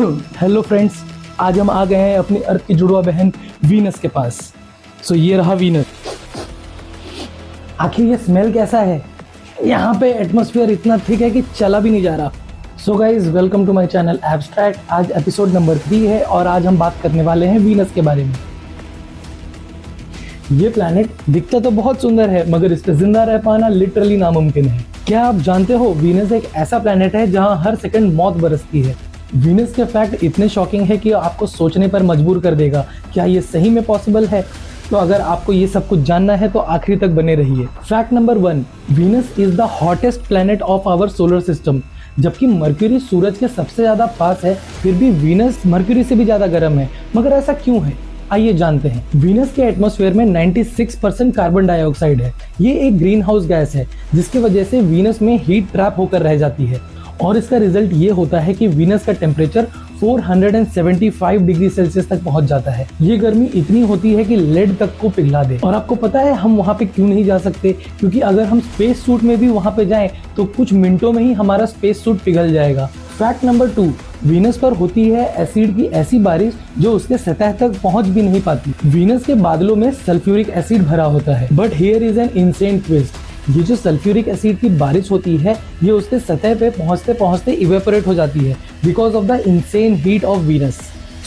Hello friends, आज हम आ गए हैं अपनी अर्थ की जुड़वा बहन वीनस के पास। सो ये रहा वीनस। आखिर ये स्मेल कैसा है? यहाँ पे एटमॉस्फेयर इतना थिक है कि चला भी नहीं जा रहा। So guys, welcome to my channel abstract. आज एपिसोड नंबर 3 है और आज हम बात करने वाले हैं वीनस के बारे में। ये प्लैनेट दिखता तो बहुत सुंदर है, मगर इस पे जिंदा रह पाना लिटरली नामुमकिन है। क्या आप जानते हो, वीनस एक ऐसा प्लैनेट है जहां हर सेकंड मौत बरसती है। वीनस के फैक्ट इतने शॉकिंग है कि आपको सोचने पर मजबूर कर देगा, क्या ये सही में पॉसिबल है? तो अगर आपको ये सब कुछ जानना है तो आखिरी तक बने रहिए। Fact number 1, Venus is the hottest planet of our solar system. जबकि मरक्यूरी सूरज के सबसे ज्यादा पास है, फिर भी वीनस मरक्यूरी से भी ज्यादा गर्म है। मगर ऐसा क्यों है, आइए जानते हैं। वीनस के एटमॉस्फेयर में 96% कार्बन डाइऑक्साइड है। ये एक ग्रीन हाउस गैस है, जिसकी वजह से वीनस में हीट ट्रैप होकर रह जाती है और इसका रिजल्ट ये होता है कि वीनस का टेम्परेचर 475 डिग्री सेल्सियस तक पहुंच जाता है। ये गर्मी इतनी होती है कि लेड तक को पिघला दे। और आपको पता है हम वहां पे क्यों नहीं जा सकते? क्योंकि अगर हम स्पेस सूट में भी वहां पे जाएं तो कुछ मिनटों में ही हमारा स्पेस सूट पिघल जाएगा। फैक्ट नंबर 2, वीनस पर होती है एसिड की ऐसी बारिश जो उसके सतह तक पहुंच भी नहीं पाती। वीनस के बादलों में सल्फ्यूरिक एसिड भरा होता है। But here is an insane twist. ये जो सल्फ्यूरिक एसिड की बारिश होती है, ये उसके सतह पे पहुंचते पहुंचते इवेपोरेट हो जाती है because of the insane heat of Venus.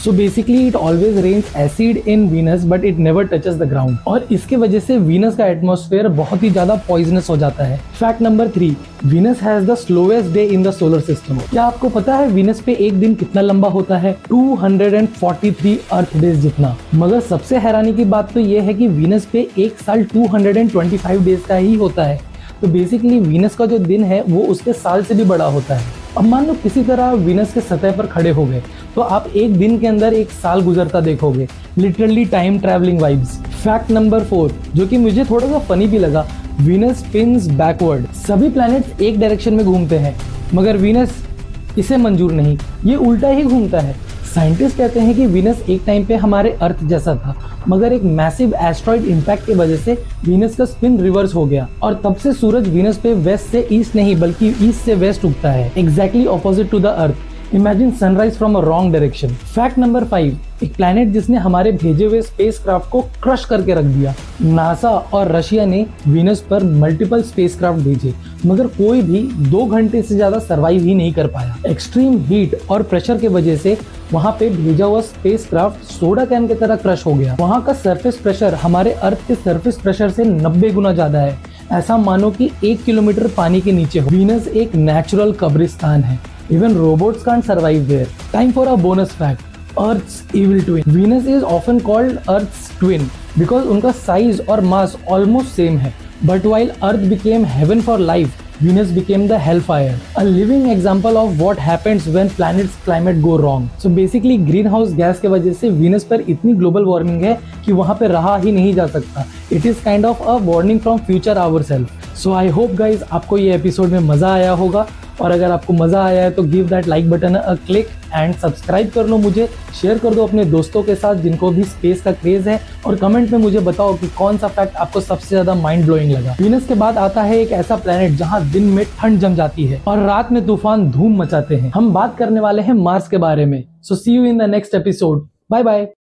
So basically it always rains acid in Venus but it never touches the ground. और इसके वजह से वीनस का एटमॉस्फेयर बहुत ही ज्यादा पॉइजनस हो जाता है। Fact number 3, Venus has the slowest day in the solar system. क्या आपको पता है वीनस पे एक दिन कितना लंबा होता है? 243 अर्थ डेज जितना। मगर सबसे हैरानी की बात तो ये है कि वीनस पे एक साल 225 डेज का ही होता है। तो बेसिकली वीनस का जो दिन है वो उसके साल से भी बड़ा होता है। अब मान लो किसी तरह वीनस के सतह पर खड़े हो गए तो आप एक दिन के अंदर एक साल गुजरता देखोगे। Literally time travelling vibes. Fact number 4, जो कि मुझे थोड़ा सा फनी भी लगा, वीनस स्पिन्स बैकवर्ड। सभी प्लैनेट्स एक डायरेक्शन में घूमते हैं, मगर वीनस इसे मंजूर नहीं, ये उल्टा ही घूमता है। साइंटिस्ट कहते हैं कि वीनस एक टाइम पे हमारे अर्थ जैसा था, मगर एक मैसिव एस्ट्रॉइड इंपैक्ट की वजह से वीनस का स्पिन रिवर्स हो गया और तब से सूरज वीनस पे वेस्ट से ईस्ट नहीं बल्कि ईस्ट से वेस्ट उगता है, exactly opposite to the earth. Imagine sunrise from a wrong direction. Fact number 5, एक प्लैनेट जिसने हमारे भेजे हुए स्पेसक्राफ्ट को क्रश करके रख दिया। नासा और रशिया ने वीनस पर मल्टीपल स्पेसक्राफ्ट भेजे, मगर कोई भी 2 घंटे से ज्यादा सरवाइव ही नहीं कर पाया। एक्सट्रीम हीट और प्रेशर की वजह से वहां पे भेजा हुआ स्पेसक्राफ्ट सोडा कैन की तरह क्रश हो गया। वहां का सरफेस प्रेशर हमारे अर्थ के सरफेस प्रेशर से 90 गुना ज्यादा है। ऐसा मानो कि 1 किलोमीटर पानी के नीचे हो। वीनस एक नेचुरल कब्रिस्तान है। Even robots can't survive there. Time for a bonus fact. Earth's evil twin. Venus is often called Earth's twin because उनका size और mass almost same है. But while Earth became heaven for life, Venus became the hellfire. A living example of what happens when planets' climate go wrong. So basically greenhouse gas के वजह से Venus पर इतनी global warming है कि वहाँ पे रहा ही नहीं जा सकता. It is kind of a warning from future ourselves. So I hope guys आपको ये एपिसोड में मजा आया होगा। और अगर आपको मजा आया है तो give that like button a click and subscribe कर लो मुझे, शेयर कर दो अपने दोस्तों के साथ जिनको भी स्पेस का क्रेज है, और कमेंट में मुझे बताओ कि कौन सा फैक्ट आपको सबसे ज्यादा माइंड ब्लोइंग लगा। वीनस के बाद आता है एक ऐसा प्लेनेट जहां दिन में ठंड जम जाती है और रात में तूफान धूम मचाते हैं। हम बात करने वाले हैं मार्स के बारे में। So see you in the next episode. Bye bye.